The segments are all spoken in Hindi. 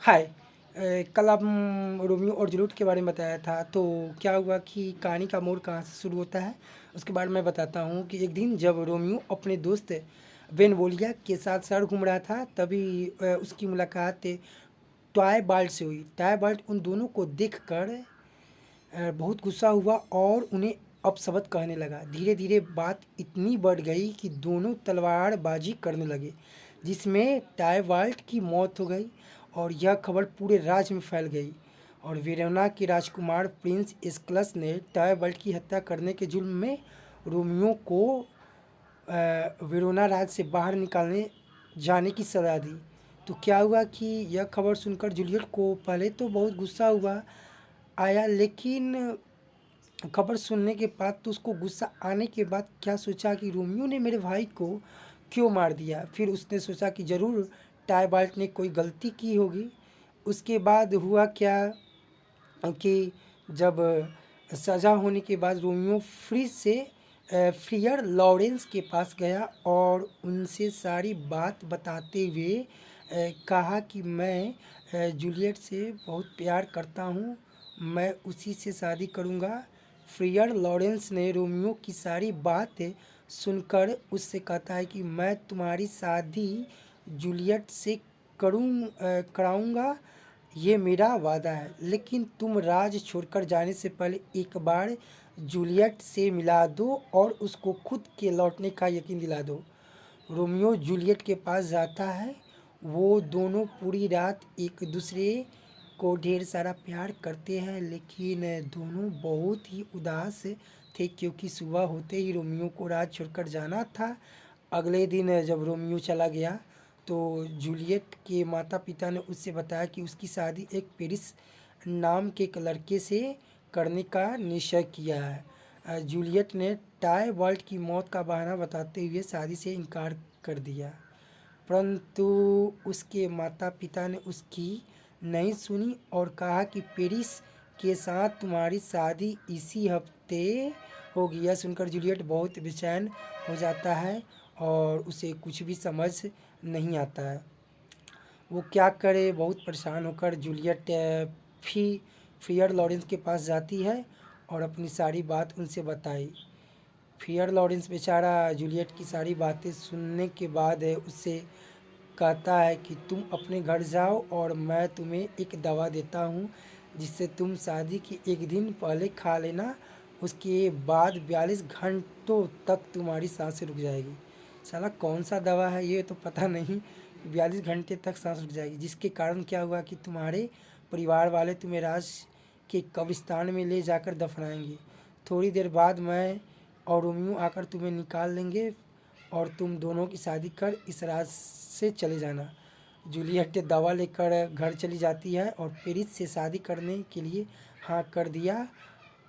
हाय। कल आप रोमियो और जूलियट के बारे में बताया था। तो क्या हुआ कि कहानी का मोड़ कहाँ से शुरू होता है उसके बारे में मैं बताता हूँ कि एक दिन जब रोमियो अपने दोस्त बेनवोलिया के साथ शहर घूम रहा था तभी उसकी मुलाकात टॉय बाल्ट से हुई। टॉय बाल्ट उन दोनों को देखकर बहुत गुस्सा हुआ और उन्हें अपशब्द कहने लगा। धीरे धीरे बात इतनी बढ़ गई कि दोनों तलवारबाजी करने लगे, जिसमें टायबाल्ट की मौत हो गई और यह खबर पूरे राज्य में फैल गई। और वेरोना के राजकुमार प्रिंस एस्कलस ने टायबाल्ट की हत्या करने के जुल्म में रोमियो को वेरोना राज्य से बाहर निकालने जाने की सलाह दी। तो क्या हुआ कि यह खबर सुनकर जूलियट को पहले तो बहुत गुस्सा हुआ आया, लेकिन खबर सुनने के बाद तो उसको गुस्सा आने के बाद क्या सोचा कि रोमियो ने मेरे भाई को क्यों मार दिया। फिर उसने सोचा कि ज़रूर टायबाल्ट ने कोई गलती की होगी। उसके बाद हुआ क्या कि जब सज़ा होने के बाद रोमियो फिर से फ्रियर लॉरेंस के पास गया और उनसे सारी बात बताते हुए कहा कि मैं जूलियट से बहुत प्यार करता हूँ, मैं उसी से शादी करूँगा। फ्रियर लॉरेंस ने रोमियो की सारी बातें सुनकर उससे कहता है कि मैं तुम्हारी शादी जूलियट से कराऊँगा, ये मेरा वादा है। लेकिन तुम राज छोड़कर जाने से पहले एक बार जूलियट से मिला दो और उसको खुद के लौटने का यकीन दिला दो। रोमियो जूलियट के पास जाता है। वो दोनों पूरी रात एक दूसरे को ढेर सारा प्यार करते हैं, लेकिन दोनों बहुत ही उदास थे क्योंकि सुबह होते ही रोमियो को राज छोड़कर जाना था। अगले दिन जब रोमियो चला गया तो जूलियट के माता पिता ने उससे बताया कि उसकी शादी एक पेरिस नाम के एक लड़के से करने का निश्चय किया है। जूलियट ने टायबाल्ट की मौत का बहाना बताते हुए शादी से इनकार कर दिया, परंतु उसके माता पिता ने उसकी नहीं सुनी और कहा कि पेरिस के साथ तुम्हारी शादी इसी हफ्ते होगी। यह सुनकर जूलियट बहुत बेचैन हो जाता है और उसे कुछ भी समझ नहीं आता है। वो क्या करे, बहुत परेशान होकर जूलियट फी फियर लॉरेंस के पास जाती है और अपनी सारी बात उनसे बताई। फियर लॉरेंस बेचारा जूलियट की सारी बातें सुनने के बाद उससे कहता है कि तुम अपने घर जाओ और मैं तुम्हें एक दवा देता हूँ जिससे तुम शादी के एक दिन पहले खा लेना। उसके बाद 42 घंटों तक तुम्हारी सांसें रुक जाएगी। साला कौन सा दवा है ये तो पता नहीं। 42 घंटे तक सांस रुक जाएगी, जिसके कारण क्या हुआ कि तुम्हारे परिवार वाले तुम्हें राज के कब्रिस्तान में ले जाकर दफनाएंगे। थोड़ी देर बाद मैं और रोमियो आकर तुम्हें निकाल लेंगे और तुम दोनों की शादी कर इस राज से चले जाना। जूलियट दवा लेकर घर चली जाती है और पेरिस से शादी करने के लिए हाँ कर दिया।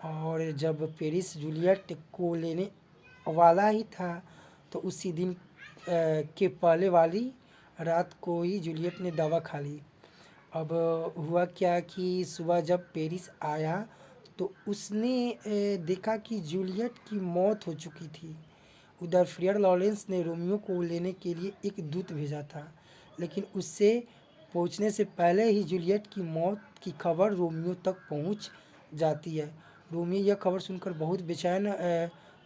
और जब पेरिस जूलियट को लेने वाला ही था तो उसी दिन के पहले वाली रात को ही जूलियट ने दवा खा ली। अब हुआ क्या कि सुबह जब पेरिस आया तो उसने देखा कि जूलियट की मौत हो चुकी थी। उधर फ्रियर लॉरेंस ने रोमियो को लेने के लिए एक दूत भेजा था, लेकिन उससे पहुंचने से पहले ही जूलियट की मौत की खबर रोमियो तक पहुंच जाती है। रोमियो यह खबर सुनकर बहुत बेचैन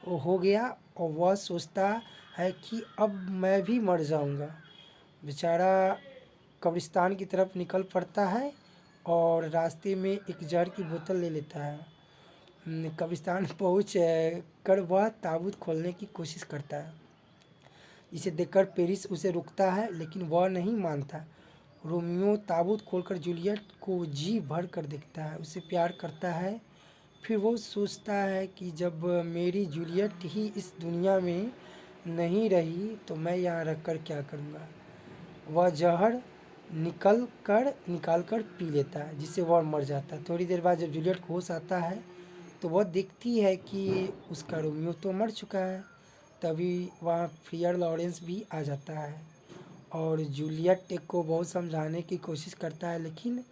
हो गया और वह सोचता है कि अब मैं भी मर जाऊंगा। बेचारा कब्रिस्तान की तरफ निकल पड़ता है और रास्ते में एक जहर की बोतल ले लेता है। कब्रिस्तान पहुँच कर वह ताबूत खोलने की कोशिश करता है, इसे देखकर पेरिस उसे रुकता है लेकिन वह नहीं मानता। रोमियो ताबूत खोलकर जूलियट को जी भर कर देखता है, उसे प्यार करता है। फिर वो सोचता है कि जब मेरी जूलियट ही इस दुनिया में नहीं रही तो मैं यहाँ रह कर क्या करूँगा। वह जहर निकाल कर पी लेता है, जिससे वह मर जाता है। थोड़ी देर बाद जब जूलियट को होश आता है तो वह देखती है कि उसका रोमियो तो मर चुका है। तभी वहाँ फियर लॉरेंस भी आ जाता है और जूलियट को बहुत समझाने की कोशिश करता है, लेकिन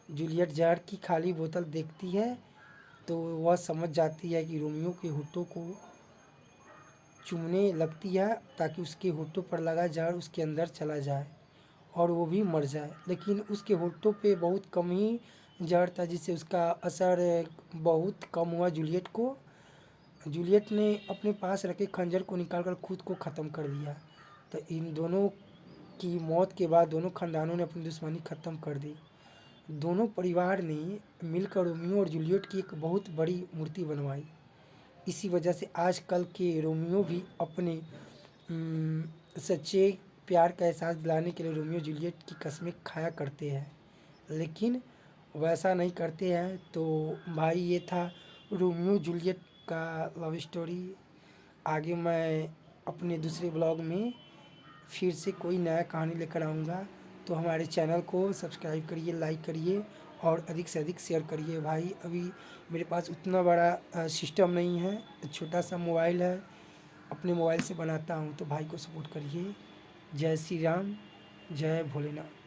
जूलियट जहर की खाली बोतल देखती है तो वह समझ जाती है कि रोमियो के होठों को चूमने लगती है ताकि उसके होठों पर लगा जहर उसके अंदर चला जाए और वो भी मर जाए, लेकिन उसके होठों पे बहुत कम ही जहर था, जिससे उसका असर बहुत कम हुआ जूलियट को। जूलियट ने अपने पास रखे खंजर को निकालकर खुद को ख़त्म कर दिया। तो इन दोनों की मौत के बाद दोनों खानदानों ने अपनी दुश्मनी ख़त्म कर दी। दोनों परिवार ने मिलकर रोमियो और जूलियट की एक बहुत बड़ी मूर्ति बनवाई। इसी वजह से आजकल के रोमियो भी अपने सच्चे प्यार का एहसास दिलाने के लिए रोमियो जूलियट की कस्में खाया करते हैं, लेकिन वैसा नहीं करते हैं। तो भाई ये था रोमियो जूलियट का लव स्टोरी। आगे मैं अपने दूसरे ब्लॉग में फिर से कोई नया कहानी लेकर आऊँगा। तो हमारे चैनल को सब्सक्राइब करिए, लाइक करिए और अधिक से अधिक शेयर करिए। भाई अभी मेरे पास उतना बड़ा सिस्टम नहीं है, छोटा सा मोबाइल है, अपने मोबाइल से बनाता हूँ। तो भाई को सपोर्ट करिए। जय श्री राम, जय भोलेनाथ।